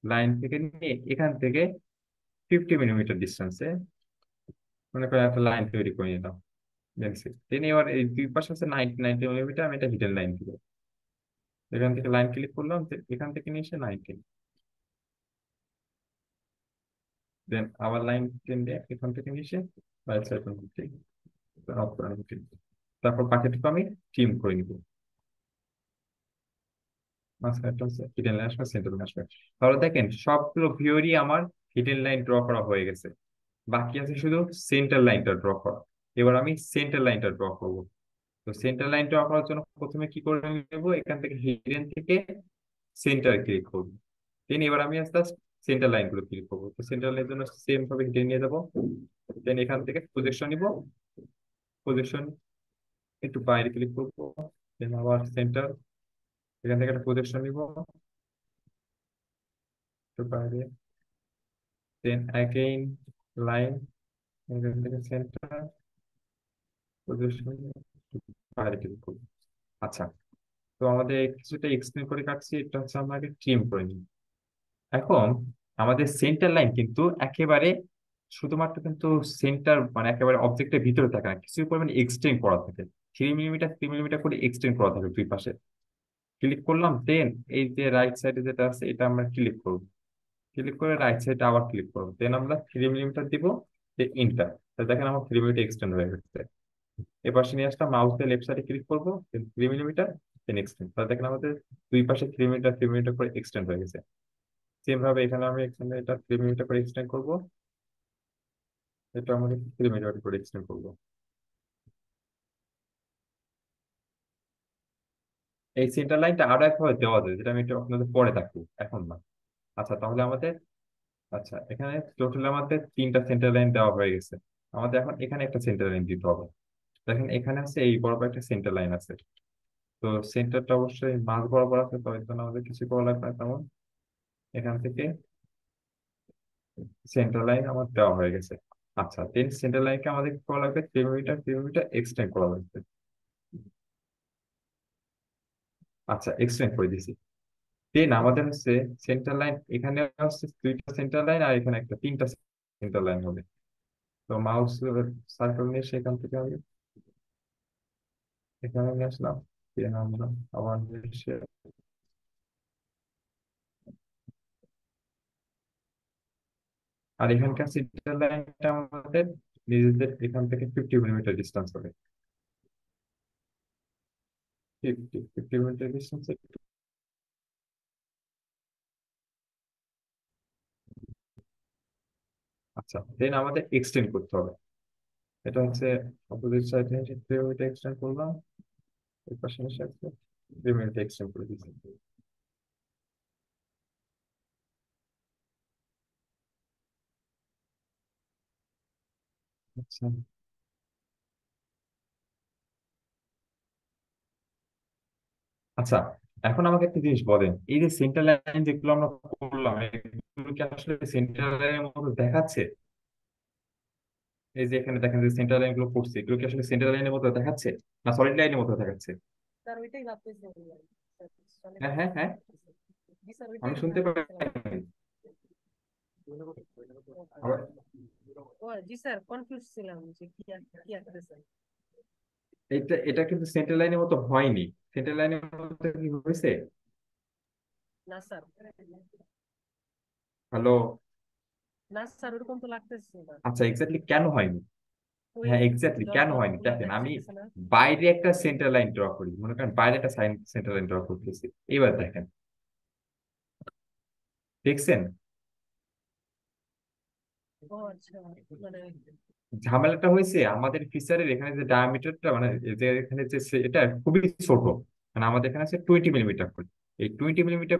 লাইন থেকে নিয়ে এখান থেকে 50 মিলিমিটার ডিস্টেন্সে মনে করেন একটা লাইন তৈরি করে নিলাম। দেখছি দেন এবার এই দুই পাশে আছে 90 মিলিমিটার, আমি এটা হিডেন লাইন দিব। এখান থেকে লাইন ক্লিক করলাম, এখান থেকে নিয়ে এসে 19। দেন আবার লাইন টেনে এখান থেকে নিয়ে এসে রাইট সাইড অফ করে নিব। তারপর বাকিটুকু আমি ট্রিম করে নিব। মাঝখানটা হচ্ছে হিডেন লাইন আসবে, সেন্টার লাইন আসবে। তাহলে দেখেন সবগুলো ভিউরই আমার হিডেন লাইন ড্র করা হয়ে গেছে, বাকি আছে শুধু সেন্টার লাইনটা ড্র করা। এবার আমি সেন্টার লাইনটা ড্র করব। তো সেন্টার লাইন ড্র করার জন্য প্রথমে কি করে নেব, এখান থেকে হিডেন থেকে সেন্টার ক্লিক করব। দেন এবার আমি আস্তে আস্তে সেন্টার লাইন গুলো ক্লিক করবো। তো সেন্টার লাইনের জন্য সেম ভাবে হিডেন নিয়ে যাবো। দেন এখান থেকে প্রজেকশন নিব, প্রজেকশন একটু বাইরে ক্লিক করবো। দেন আবার সেন্টার, এখান থেকে একটা প্রজেকশন নিব একটু বাইরে। দেন অ্যাগেইন লাইন, এখান থেকে সেন্টার, প্রজেকশন বাইরে ক্লিক করবো। আচ্ছা, তো আমাদের কিছুটা এক্সপ্লেন করে কাটছি, এটা হচ্ছে আমরা আগে ট্রিম করে নিই। এখন আমাদের সেন্টার লাইন কিন্তু একেবারে শুধুমাত্র কিন্তু সেন্টার মানে একেবারে অবজেক্টের ভিতরে থাকে না, কিছু পরিমাণে এক্সটেন্ড করা থাকে। 3 মিলিমিটার 3 মিলিমিটার করে এক্সটেন্ড করা থাকে দুই পাশে। ক্লিক করলাম, দেন এই যে রাইট সাইডে যেটা আছে এটা আমরা ক্লিক করব। ক্লিক করে রাইট সাইডে আবার ক্লিক করবো, দেন আমরা 3 মিলিমিটার দিব, যে ইন্টার। দেখেন আমার 3 মিলিমিটার এক্সটেন্ড হয়ে গেছে। এবার নিয়ে আসলাম, মাউস দিয়ে লেফট সাইডে ক্লিক করবো, দেন 3 মিলিমিটার, দেন এক্সটেন্ড। তাহলে দেখেন আমাদের দুই পাশে 3 মিলিমিটার করে এক্সটেন্ড হয়ে গেছে। সেম ভাবে এখানে আমি এখানে এটা 3 মিলিমিটার করে এক্সটেন্ড করবো, এটা আমাদের 3 মিলিমিটার করে এক্সটেন্ড করবো। এই সেন্টার লাইনটা আরো একভাবে দেওয়া যায়, যেটা আমি একটু আপনাদের পরে থাকবো, এখন না। আচ্ছা তাহলে আমাদের, আচ্ছা এখানে টোটাল আমাদের 3টা সেন্টার লাইন দেওয়া হয়ে গেছে। আমাদের এখন এখানে একটা সেন্টার লাইন দিতে হবে। দেখেন এখানে আছে এই বরাবর একটা সেন্টার লাইন আছে। তো সেন্টারটা অবশ্যই মাঝ বরাবর আছে, তো এর জন্য আমাদের কিছু করা লাগবে না তেমন। এখান থেকে সেন্টার লাইন আমার দেওয়া হয়ে গেছে। আচ্ছা, দেন সেন্টার লাইনকে আমাদের কি করা লাগবে, 3 মিলিমিটার 3 মিলিমিটার এক্সটেন্ড করা লাগবে। আচ্ছা, এক্সটেন্ড করে দিছি। দেন আমাদের হচ্ছে সেন্টার লাইন, এখানে হচ্ছে 2টা সেন্টার লাইন আর এখানে একটা 3টা সেন্টার লাইন হবে। তো মাউস সার্কেল নিয়ে সেখান থেকে আমি এখানে নিয়ে আসলাম। দেন আমরা আবার নিয়ে এসে, আর এখানকার সেন্টার লাইনটা আমাদের নিজেদের এখান থেকে 50 মিলিমিটার ডিস্টেন্স হবে। 50 মিলিমিটার ডিস্টেন্স। আচ্ছা, দেন আমাদের এক্সটেন্ড করতে হবে। এটা হচ্ছে অপোজিট সাইড থেকে 3 মিলিমিটার এক্সটেন্ড করলাম, এই পাশে এসে 3 মিলিমিটার এক্সটেন্ড করে দিচ্ছি। আচ্ছা, আচ্ছা এখন আমাকে একটা জিনিস বলেন, এই যে সেন্টার লাইন যেগুলো আমরা করলাম, এগুলো কি আসলে সেন্টার লাইনের মতো দেখাচ্ছে? এই যে এখানে দেখেন যে সেন্টার লাইন গুলো করছে, এগুলো কি আসলে সেন্টার লাইনের মতো দেখাচ্ছে না সলিড লাইনের মতো দেখাচ্ছে? স্যার ওইটাই ভাবতেছি আমি। স্যার সলিড হ্যাঁ, হ্যাঁ, লাইন হ্যাঁ, ভাবতেছি। জি স্যার ওইটাই আমি তো শুনতে স্যার পাই। ভাবতেছিলাম। আবার ও জি স্যার কনফিউজ ছিলাম যে কি কি আসতেছে। এটা এটা কিন্তু সেন্টার লাইনের মতো হয়নি। সেন্টার লাইনের মতো কি হয়েছে? না স্যার, হ্যালো? না স্যার ওরকম তো লাগতেছে না। আচ্ছা, এক্স্যাক্টলি কেন হয়নি? ওই হ্যাঁ, এক্স্যাক্টলি ডট কেন ডট হয়নি গুলা দেখেন, আমি দেখাইতেছে না। বাইরে একটা সেন্টার লাইন ড্র করি, মনে করেন বাইরে একটা সেন্টার লাইন ড্র করতেছি, এবার দেখেন, দেখছেন? ও আচ্ছা, মানে ঝামেলাটা হয়েছে আমাদের ফিচারের এখানে যে ডায়ামিটারটা মানে এই যে এখানে যে এটা খুবই ছোট। মানে আমাদের এখানে আছে 20 মিলিমিটার করে। এই 20 মিলিমিটার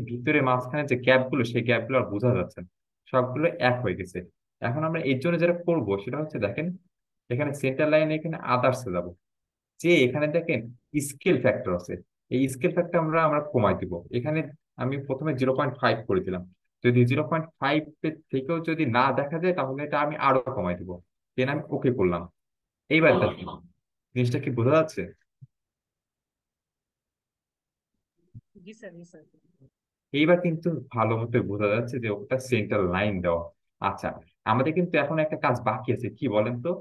ভিতরে মাঝখানে যে গ্যাপ গুলো, সেই গ্যাপ গুলো আর বোঝা যাচ্ছে না, সবগুলো এক হয়ে গেছে। এখন আমরা এর জন্য যেটা করবো সেটা হচ্ছে দেখেন, এখানে সেন্টার লাইন, এখানে আদার্সে যাব, যে এখানে দেখেন স্কেল ফ্যাক্টর আছে। এই স্কেল ফ্যাক্টর আমরা আমরা কমাই দিব এখানে। আমি প্রথমে 0.5 করে দিলাম। যদি 0.5 থেকেও যদি না দেখা যায় তাহলে এটা আমি আরো কমাই দিব। দেন আমি ওকে করলাম। এইবার দেখেন জিনিসটা কি বোঝা যাচ্ছে? জি স্যার, জি স্যার। এইবার কিন্তু ভালো মতো বোঝা যাচ্ছে যে ওটা সেন্টার লাইন দেওয়া। আচ্ছা, আমাদের কিন্তু এখন একটা কাজ বাকি আছে, কি বলেন তো?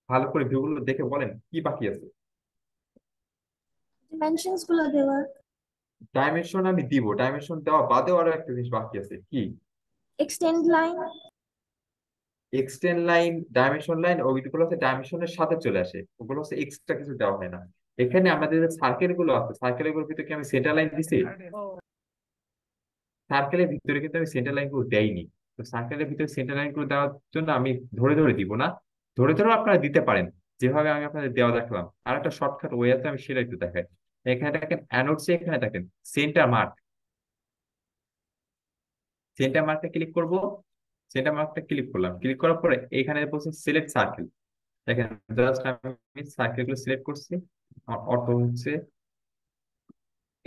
ভালো করে ভিউগুলো দেখে বলেন কি বাকি আছে। ডিমেনশনস গুলো দেওয়ার। ডাইমেনশন আমি দিব, ডাইমেনশন দেওয়া বাদেও আরো একটা জিনিস বাকি আছে, কি? Extend line. Extend line, dimension line, ওইগুলো হচ্ছে ডাইমেনশনের সাথে চলে আসে, ওগুলো হচ্ছে এক্সট্রা কিছু দেওয়া হয় না। এখানে আমাদের যে সার্কেল গুলো আছে, সার্কেল গুলোর ভিতরে কি আমি সেন্টার লাইন দিছি? ও সার্কেলের ভিতরে কিন্তু আমি সেন্টার লাইন গুলো দেইনি। তো সার্কেলের ভিতরে সেন্টার লাইন গুলো দেওয়ার জন্য আমি ধরে ধরে দিব না, ধরে ধরে আপনারা দিতে পারেন, যেভাবে আমি আপনাদের দেওয়া দেখলাম। আর একটা শর্টকাট ওয়ে আছে, আমি সেটা একটু দেখাই। এখানে দেখেন অ্যানোডসে, এখানে দেখেন সেন্টার মার্ক, সেন্টার মার্কটা ক্লিক করব। সেন্টার মার্কটা ক্লিক করলাম, ক্লিক করার পরে এখানে বলছে সিলেক্ট সার্কেল। দেখেন জাস্ট আমি সার্কেল গুলো সিলেক্ট করছি, আমার অর্থ হচ্ছে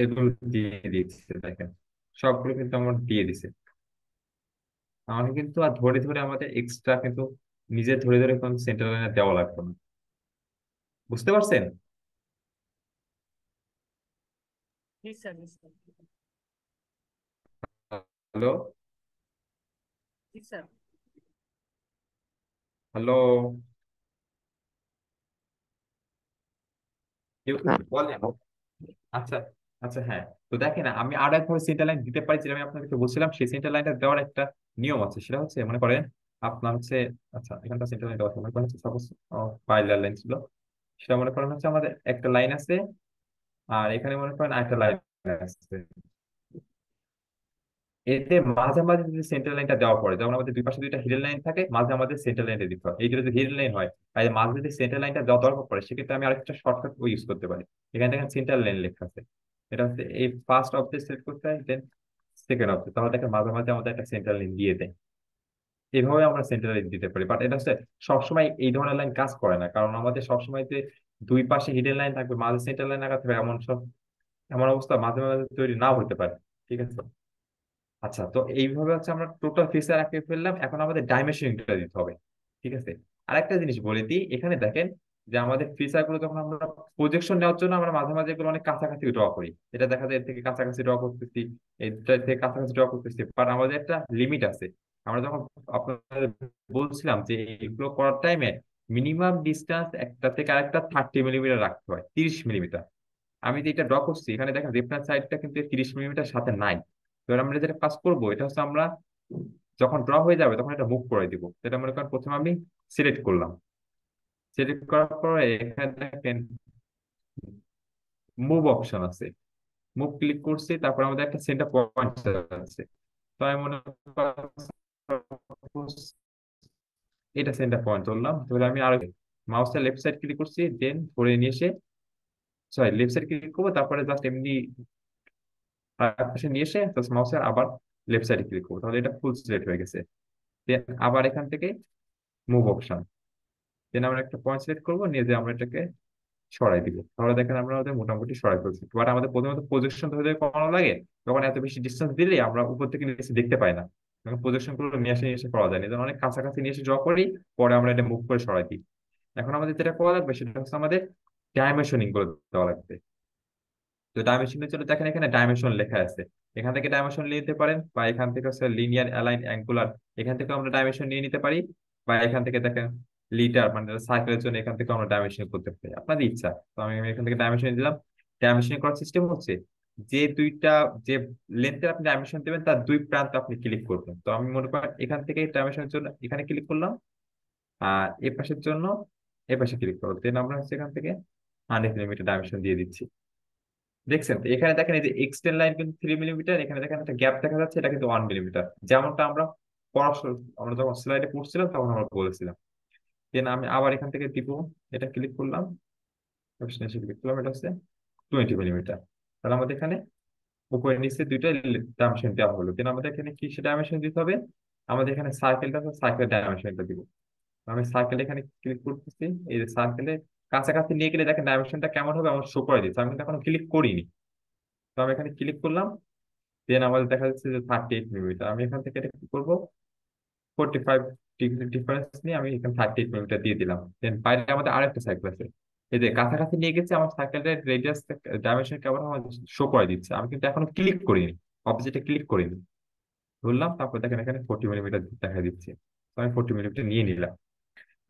এগুলো দিয়ে দিচ্ছে। দেখেন সবগুলো কিন্তু আমার দিয়ে দিছে। আমাকে কিন্তু আর ধরে ধরে আমাদের এক্সট্রা কিন্তু নিজে ধরে ধরে কোন সেন্টার লাইনে দেওয়া লাগবে না। বুঝতে পারছেন? জি স্যার, জি স্যার। হ্যালো? জি স্যার। হ্যালো? কেউ কিছু বলেন? আচ্ছা, আচ্ছা, হ্যাঁ। তো দেখেন আমি আরো একভাবে সেন্টার লাইন দিতে পারি, যেটা আমি আপনাদেরকে বলছিলাম। সেই সেন্টার লাইনটা দেওয়ার একটা নিয়ম আছে, সেটা হচ্ছে মনে করেন আপনার হচ্ছে, আচ্ছা এখানটা সেন্টার লাইন দেওয়া আছে, মনে করেন হচ্ছে সাপোজ পাইলার লাইন ছিল, সেটা মনে করেন হচ্ছে আমাদের একটা লাইন আছে, আর এখানে মনে করেন আরেকটা লাইন আছে। এতে মাঝামাঝি যদি সেন্টার লাইনটা দেওয়া পড়ে, যেমন আমাদের দুই পাশে দুইটা হিডেন লাইন থাকে, মাঝে আমাদের সেন্টার লাইনটা দিতে হয়। এইটা যদি হিডেন লাইন হয়, তাহলে মাঝে যদি সেন্টার লাইনটা দেওয়া দরকার পড়ে, সেক্ষেত্রে আমি আরেকটা শর্টকাট ইউজ করতে পারি। এখানে দেখেন সেন্টার লাইন লেখা আছে, এটা হচ্ছে এই ফার্স্ট অবজেক্ট সিলেক্ট করতে হয়, দেন সেকেন্ড অবজেক্ট, তাহলে দেখেন মাঝে মাঝে আমাদের একটা সেন্টার লাইন দিয়ে দেয়। এইভাবে আমরা সেন্টার লাইন দিতে পারি, বাট এটা হচ্ছে সবসময় এই ধরনের লাইন কাজ করে না, কারণ আমাদের সবসময় যে দুই পাশে হিডেন লাইন থাকবে, মাঝে সেন্টার লাইন লাগাতে হবে, এমন অবস্থা মাঝে মাঝে তৈরি নাও হতে পারে। ঠিক আছে। আচ্ছা, তো এইভাবে হচ্ছে আমরা টোটাল ফিচার আঁকে ফেললাম, এখন আমাদের ডাইমেনশনটা দিতে হবে। ঠিক আছে। আরেকটা জিনিস বলে দিই, এখানে দেখেন যে আমাদের ফিচার গুলো যখন আমরা প্রজেকশন নেওয়ার জন্য আমরা মাঝে মাঝে এগুলো অনেক কাছাকাছি ড্র করি, এটা দেখা যায় এর থেকে কাছাকাছি ড্র করতেছি, এটা থেকে কাছাকাছি ড্র করতেছি, বাট আমাদের একটা লিমিট আছে। আমরা যখন আপনাদের বলছিলাম যে এগুলো করার টাইমে মিনিমাম ডিস্টেন্স একটা থেকে আরেকটা 30 মিলিমিটার রাখতে হয়, 30 মিলিমিটার। আমি যে এটা ড্র করছি, এখানে দেখেন রেফারেন্স সাইডটা কিন্তু 30 মিলিমিটার সাথে নাই। এবার আমরা যেটা কাজ করবো, এটা হচ্ছে আমরা যখন ড্র হয়ে যাবে তখন এটা মুভ করে দিব। সেটা মনে করেন প্রথমে আমি সিলেক্ট করলাম, সিলেক্ট করার পরে এখানে দেখেন মুভ অপশন আছে, মুভ ক্লিক করছি, তারপর আমাদের একটা সেন্টার পয়েন্ট আছে। তো আমি মনে করি এটা সেন্টার পয়েন্ট ধরলাম, ধরে আমি আরো মাউসের লেফট সাইড ক্লিক করছি, দেন ধরে নিয়ে এসে, সরি লেফট সাইড ক্লিক করবো, তারপরে জাস্ট এমনি পাশে নিয়ে এসে জাস্ট মাউসের আবার লেফট সাইডে ক্লিক করবো, তাহলে এটা ফুল সিলেক্ট হয়ে গেছে। দেন আবার এখান থেকে মুভ অপশন, দেন আমরা একটা পয়েন্ট সিলেক্ট করবো, নিয়ে যে আমরা এটাকে সরাই দিব, তাহলে দেখেন আমরা ওদের মোটামুটি সরাই ফেলছি। বাট আমাদের প্রথমত প্রজেকশন ধরে ধরে করানো লাগে, তখন এত বেশি ডিস্টেন্স দিলে আমরা উপর থেকে নিচে দেখতে পাই না, তখন প্রজেকশন গুলো নিয়ে এসে করা যায় না, এই জন্য অনেক কাছাকাছি নিয়ে এসে ড্র করি, পরে আমরা এটা মুভ করে সরাই দিই। এখন আমাদের যেটা করা লাগবে সেটা হচ্ছে আমাদের ডাইমেনশনিং করে দেওয়া লাগবে। তো ডাইমেনশনের জন্য দেখেন এখানে ডাইমেনশন লেখা আছে, এখান থেকে ডাইমেনশন নিতে পারেন, বা এখান থেকে হচ্ছে লিনিয়ার অ্যালাইন অ্যাঙ্গুলার, এখান থেকে আমরা ডাইমেনশন নিয়ে নিতে পারি, বা এখান থেকে দেখেন লিটার মানে সার্কেলের জন্য এখান থেকে আমরা ডাইমেনশন করতে পারি, আপনাদের ইচ্ছা। তো আমি এখান থেকে ডাইমেনশন দিলাম। ডাইমেনশন করার সিস্টেম হচ্ছে যে দুইটা, যে লেন্থের আপনি ডাইমেনশন দেবেন তার দুই প্রান্ত আপনি ক্লিক করবেন। তো আমি মনে করেন এখান থেকে ডাইমেনশনের জন্য এখানে ক্লিক করলাম, আর এ পাশের জন্য এ পাশে ক্লিক করবো, দেন আমরা হচ্ছে এখান থেকে 100 মিলিমিটার ডাইমেনশন দিয়ে দিচ্ছি। দেখছেন তো এখানে দেখেন এই যে এক্সটেন্ড লাইন কিন্তু 3 মিলিমিটার, এখানে দেখেন একটা গ্যাপ দেখা যাচ্ছে, এটা কিন্তু 1 মিলিমিটার, যেমনটা আমরা পড়াশোনা আমরা যখন স্লাইডে পড়ছিলাম তখন আমরা বলেছিলাম। দেন আমি আবার এখান থেকে দিব, এটা ক্লিক করলাম, ক্লিক করলাম, এটা হচ্ছে 20 মিলিমিটার। তাহলে আমাদের এখানে উপরে নিচে দুইটা ডাইমেনশন দেওয়া হলো। দেন আমাদের এখানে কি সে ডাইমেনশন দিতে হবে, আমাদের এখানে সার্কেলটা আছে, সার্কেল ডাইমেনশনটা দিব। আমি সার্কেল এখানে ক্লিক করতেছি, এই যে সার্কেলে কাছাকাছি নিয়ে গেলে দেখেন ডাইমেনশনটা কেমন হবে আমার শো করে দিচ্ছে, আমি কিন্তু এখনো ক্লিক করিনি। তো আমি এখানে ক্লিক করলাম, দেন আমাদের দেখা যাচ্ছে যে 38 মিলিমিটার। আমি এখান থেকে এটা কি করবো, 45 ডিগ্রি ডিফারেন্স নিয়ে আমি এখানে 38 মিলিমিটার দিয়ে দিলাম। দেন বাইরে আমাদের আরেকটা সাইকেল আছে, এই যে কাছাকাছি নিয়ে গেছে, আমার সাইকেলের রেডিয়াস ডাইমেনশন কেমন আমার শো করে দিচ্ছে, আমি কিন্তু এখনো ক্লিক করিনি, অবজেক্টে ক্লিক করিনি। ধরলাম, তারপর দেখেন এখানে 40 মিলিমিটার দেখা দিচ্ছে। তো আমি 40 মিলিমিটার নিয়ে নিলাম।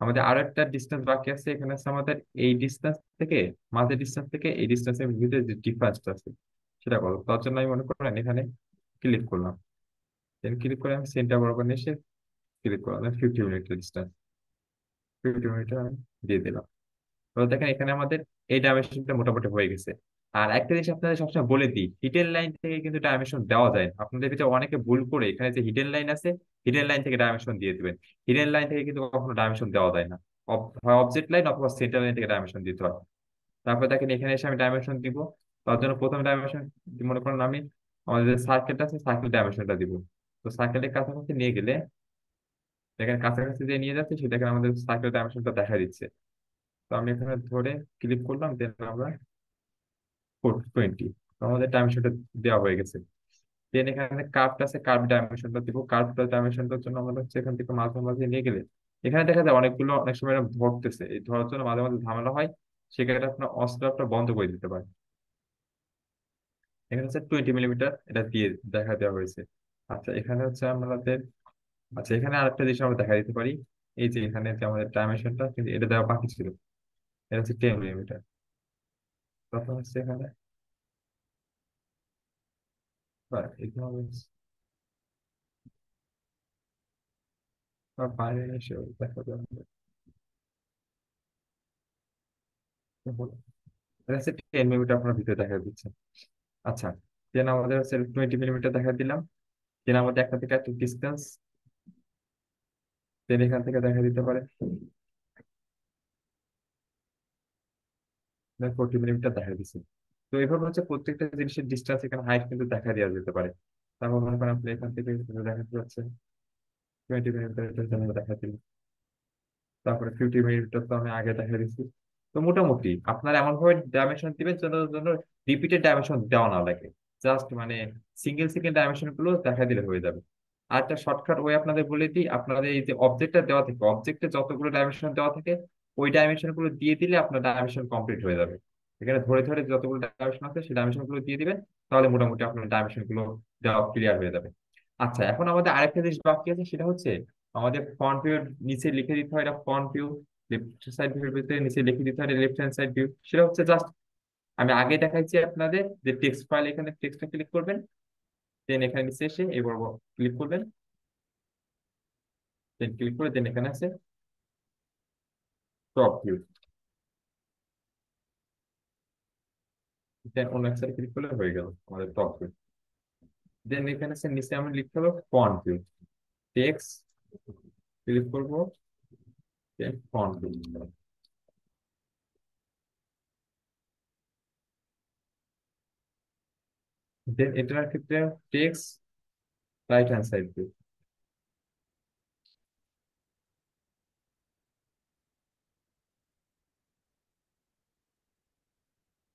আমাদের আরো একটা ডিস্টেন্স বাকি আছে, এখানে আছে আমাদের এই ডিস্টেন্স থেকে, মাঝের ডিস্টেন্স থেকে এই ডিস্টেন্সের ভিতরে যে ডিফারেন্সটা আছে সেটা কত, তার জন্য আমি মনে করেন এখানে ক্লিক করলাম। দেন ক্লিক করে আমি সেন্টার বরাবর নিয়ে এসে ক্লিক করলাম 50 মিলিমিটার ডিস্টেন্স, 50 মিলিমিটার আমি দিয়ে দিলাম। তো দেখেন এখানে আমাদের এই ডাইমেনশনটা মোটামুটি হয়ে গেছে। আর একটা জিনিস আপনাদের সবসময় বলে দিই, হিডেন লাইন থেকে কিন্তু ডাইমেনশন দেওয়া যায় না। আপনাদের ভিতরে অনেকে ভুল করে এখানে যে হিডেন লাইন আছে, হিডেন লাইন থেকে ডাইমেনশন দিয়ে দিবেন। হিডেন লাইন থেকে কিন্তু কখনো ডাইমেনশন দেওয়া যায় না। হয় অবজেক্ট লাইন অথবা সেন্টার লাইন থেকে ডাইমেনশন দিতে হয়। তারপর দেখেন এখানে এসে আমি ডাইমেনশন দিব। তার জন্য প্রথম ডাইমেনশন মনে করেন আমি আমাদের সার্কেলটা আছে, সার্কেল ডাইমেনশনটা দিব। তো সার্কেলের কাছাকাছি নিয়ে গেলে দেখেন কাছাকাছি যে নিয়ে যাচ্ছে সেটা দেখেন আমাদের সার্কেল ডাইমেনশনটা দেখা দিচ্ছে। তো আমি এখানে ধরে ক্লিক করলাম, দেন আমরা 420, আমাদের ডাইমেনশনটা দেওয়া হয়ে গেছে। দেন এখানে কার্ভটা আছে, কার্ভ ডাইমেনশনটা দিব। কার্ভ ডাইমেনশনটার জন্য আমরা হচ্ছে এখান থেকে মাঝে মাঝে নিয়ে গেলে এখানে দেখা যায় অনেকগুলো অনেক সময় এরকম ধরতেছে, এই ধরার জন্য মাঝে মাঝে ঝামেলা হয়। সেক্ষেত্রে আপনার অস্ত্রটা বন্ধ করে দিতে পারেন। এখানে হচ্ছে 20 মিলিমিটার এটা দিয়ে দেখা দেওয়া হয়েছে। আচ্ছা এখানে হচ্ছে আমাদের, আচ্ছা এখানে আরেকটা জিনিস আমরা দেখা দিতে পারি। এই যে এখানে যে আমাদের ডাইমেনশনটা কিন্তু এটা দেওয়া বাকি ছিল, এটা হচ্ছে 10 মিলিমিটার। তখন হচ্ছে এখানে এখানে বাইরে এসে দেখা যাবে। এটা হচ্ছে 10 মিলিমিটার আপনার ভিতরে দেখা দিচ্ছে। আচ্ছা, দেন আমাদের হচ্ছে 20 মিলিমিটার দেখা দিলাম। দেন আমাদের একটা থেকে একটা ডিস্টেন্স, দেন এখান থেকে দেখা দিতে পারে 40 মিলিমিটার দেখা দিচ্ছে। তো এইভাবে হচ্ছে প্রত্যেকটা জিনিসের ডিস্টেন্স এখানে হাইট কিন্তু দেখা দেওয়া যেতে পারে। তারপর মনে করেন আপনি এখান থেকে দেখা যাচ্ছে 20 মিলিমিটার এটা দেখা দিল। তারপরে 50 মিলিমিটার তো আমি আগে দেখা দিচ্ছি। তো মোটামুটি আপনার এমন ভাবে ডাইমেনশন দিবেন যেন যেন রিপিটেড ডাইমেনশন দেওয়া না লাগে, জাস্ট মানে সিঙ্গেল সিঙ্গেল ডাইমেনশন গুলো দেখা দিলে হয়ে যাবে। আর একটা শর্টকাট ওয়ে আপনাদের বলে দিই, আপনাদের এই যে অবজেক্টটা দেওয়া থাকে, অবজেক্টে যতগুলো ডাইমেনশন দেওয়া থাকে ওই ডাইমেনশন গুলো দিয়ে দিলে আপনার ডাইমেনশন কমপ্লিট হয়ে যাবে। এখানে ধরে ধরে যতগুলো ডাইমেনশন আছে সেই ডাইমেনশন গুলো দিয়ে দিবেন, তাহলে মোটামুটি আপনার ডাইমেনশন গুলো দেওয়া ক্লিয়ার হয়ে যাবে। আচ্ছা এখন আমাদের আরেকটা জিনিস বাকি আছে, সেটা হচ্ছে আমাদের ফ্রন্ট ভিউ নিচে লিখে দিতে হয়, এটা ফ্রন্ট ভিউ। লেফট সাইড ভিউর ভিতরে নিচে লিখে দিতে হয় লেফট হ্যান্ড সাইড ভিউ। সেটা হচ্ছে জাস্ট আমি আগে দেখাইছি আপনাদের যে টেক্সট ফাইল, এখানে টেক্সটটা ক্লিক করবেন, দেন এখানে নিচে এসে এবার ক্লিক করবেন, দেন ক্লিক করে দেন এখানে আছে টপ ভিউ, দেন অন্য এক সাইডে ক্লিক করলে হয়ে গেল আমাদের টপ ভিউ। দেন এখানে আছে নিচে আমি লিখতে হবে ফ্রন্ট ভিউ, টেক্সট ক্লিক করবো, দেন ফ্রন্ট ভিউ। দেন এটার ক্ষেত্রে text right hand side view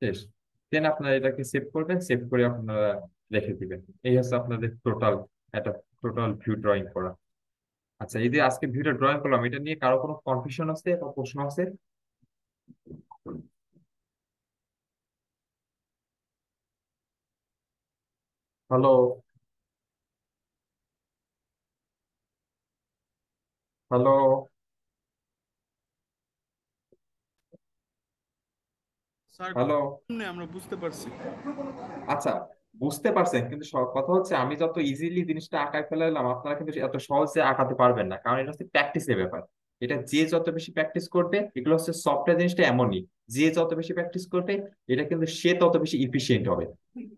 শেষ। দেন আপনারা এটাকে সেভ করবেন, সেভ করে আপনারা রেখে দিবেন। এই হচ্ছে আপনাদের টোটাল একটা টোটাল ভিউ ড্রয়িং করা। আচ্ছা এই যে আজকে ভিউটা ড্রয়িং করলাম, এটা নিয়ে কারো কোনো কনফিউশন আছে বা প্রশ্ন আছে? Hello, hello, sir, hello. আমরা বুঝতে পারছি। আচ্ছা, বুঝতে পারছেন, কিন্তু কথা হচ্ছে আমি যত ইজিলি জিনিসটা আঁকায় ফেলাইলাম আপনারা কিন্তু এত সহজে আঁকাতে পারবেন না, কারণ এটা হচ্ছে প্র্যাকটিসের ব্যাপার। এটা যে যত বেশি প্র্যাকটিস করবে, এগুলো হচ্ছে সফটওয়্যার জিনিসটা এমনই, যে যত বেশি প্র্যাকটিস করবে এটা কিন্তু সে তত বেশি ইফিশিয়েন্ট হবে।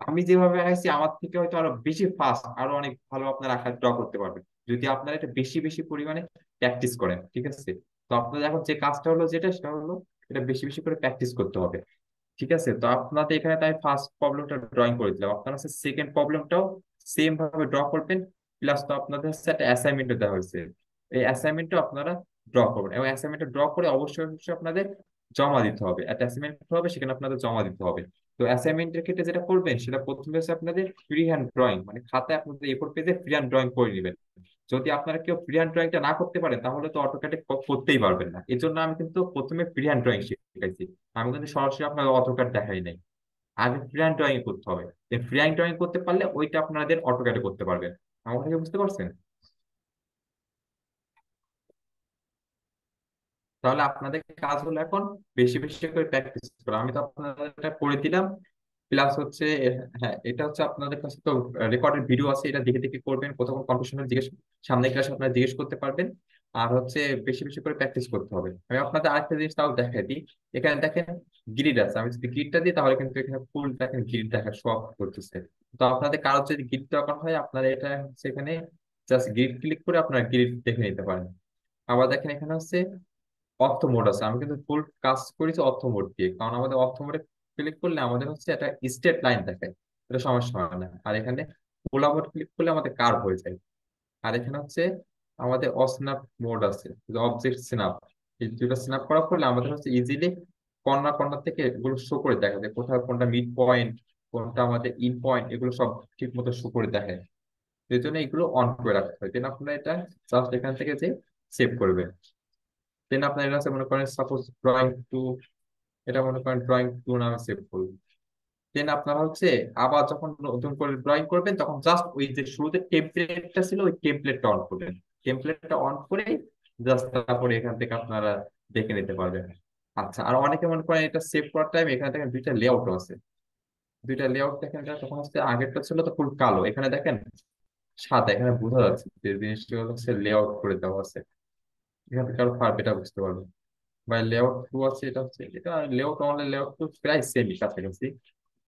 আমি যেভাবে আঁকাইছি আমার থেকে হয়তো আরো বেশি ফাস্ট, আরো অনেক ভালো আপনার আঁকা ড্র করতে পারবেন যদি আপনারা এটা বেশি বেশি পরিমাণে প্র্যাকটিস করেন, ঠিক আছে? তো আপনাদের এখন যে কাজটা হলো যেটা সেটা হলো এটা বেশি বেশি করে প্র্যাকটিস করতে হবে। ঠিক আছে, তো আপনাদের এখানে তাই ফার্স্ট প্রবলেমটা ড্রয়িং করে দিলাম, আপনারা হচ্ছে সেকেন্ড প্রবলেমটাও সেম ভাবে ড্র করবেন। প্লাস তো আপনাদের হচ্ছে একটা অ্যাসাইনমেন্টও দেওয়া হয়েছে, এই অ্যাসাইনমেন্টও আপনারা ড্র করবেন এবং অ্যাসাইনমেন্টটা ড্র করে অবশ্যই অবশ্যই আপনাদের জমা দিতে হবে। একটা অ্যাসাইনমেন্ট হবে সেখানে আপনাদের জমা দিতে হবে। তো অ্যাসাইনমেন্টের ক্ষেত্রে যেটা করবেন সেটা প্রথমে হচ্ছে আপনাদের ফ্রি হ্যান্ড ড্রয়িং, মানে খাতায় আপনাদের এ4 পেজে ফ্রি হ্যান্ড ড্রয়িং করে নেবেন। যদি আপনারা কেউ ফ্রি হ্যান্ড ড্রয়িংটা না করতে পারেন তাহলে তো অটোক্যাডে করতেই পারবেন না, এই জন্য আমি কিন্তু প্রথমে ফ্রি হ্যান্ড ড্রয়িং শিখাইছি। আমি কিন্তু সরাসরি আপনাকে অটোক্যাড দেখাই নাই, আগে ফ্রি হ্যান্ড ড্রয়িং করতে হবে। ফ্রি হ্যান্ড ড্রয়িং করতে পারলে ওইটা আপনাদের অটোক্যাডে করতে পারবেন। আমার থেকে বুঝতে পারছেন? তাহলে আপনাদের কাজ হলো এখন বেশি বেশি করে প্র্যাকটিস করা। আমি তো আপনাদের এটা করে দিলাম, প্লাস হচ্ছে হ্যাঁ, এটা হচ্ছে আপনাদের কাছে তো রেকর্ডেড ভিডিও আছে, এটা দেখে দেখে করবেন, কোথাও কোনো কনফিউশন জিজ্ঞেস, সামনে ক্লাসে আপনারা জিজ্ঞেস করতে পারবেন। আর হচ্ছে বেশি বেশি করে প্র্যাকটিস করতে হবে। আমি আপনাদের আরেকটা জিনিস তাও দেখাই দিই। এখানে দেখেন গ্রিড আছে, আমি যদি গ্রিডটা দিই তাহলে কিন্তু এখানে ফুল দেখেন গ্রিড দেখা শো অফ করতেছে। তো আপনাদের কারো যদি গ্রিড দরকার হয় আপনারা এটা সেখানে জাস্ট গ্রিড ক্লিক করে আপনারা গ্রিড দেখে নিতে পারেন। আবার দেখেন এখানে হচ্ছে অর্থ মোড আছে, আমি কিন্তু ফুল কাজ করেছি অর্থ মোড দিয়ে, কারণ আমাদের অর্থ মোডে ক্লিক করলে আমাদের হচ্ছে একটা স্ট্রেট লাইন দেখায়, এটা সমস্যা হয় না। আর এখানে গোলা মোড ক্লিক করলে আমাদের কার্ভ হয়ে যায়। আর এখানে হচ্ছে আমাদের অস্ন্যাপ মোড আছে, অবজেক্ট স্ন্যাপ, এই দুটো স্ন্যাপ করার ফলে আমাদের হচ্ছে ইজিলি কর্নার কর্নার থেকে এগুলো শো করে দেখা যায়, কোথাও কোনটা মিড পয়েন্ট, কোনটা আমাদের ইন পয়েন্ট, এগুলো সব ঠিক মতো শো করে দেখায়। এই জন্য এগুলো অন করে রাখতে হয়। দেন আপনারা এটা জাস্ট এখান থেকে যে সেভ করবেন। দেন আপনার এটা আছে মনে করেন সাপোজ ড্রয়িং টু, এটা মনে করেন ড্রয়িং টু নামে সেভ করবেন। দেন আপনারা হচ্ছে আবার যখন নতুন করে ড্রয়িং করবেন তখন জাস্ট ওই যে শুরুতে টেমপ্লেটটা ছিল ওই টেমপ্লেটটা অন করবেন। টেমপ্লেটটা অন করে জাস্ট তারপরে এখান থেকে আপনারা দেখে নিতে পারবেন। আচ্ছা, আর অনেকে মনে করেন এটা সেভ করার টাইম এখানে দেখেন দুইটা লেআউট আছে, দুইটা লেআউট দেখেন, এটা তখন হচ্ছে আগেরটা ছিল তো ফুল কালো, এখানে দেখেন সাদা, এখানে বোঝা যাচ্ছে যে জিনিসটা হচ্ছে লেআউট করে দেওয়া আছে। এখান থেকে আরো পারবে এটা বুঝতে পারবেন। বা লেআউট টু আছে, এটা হচ্ছে এটা লেআউট অনলাইন লেআউট টু প্রায় সেমই কাছাকাছি।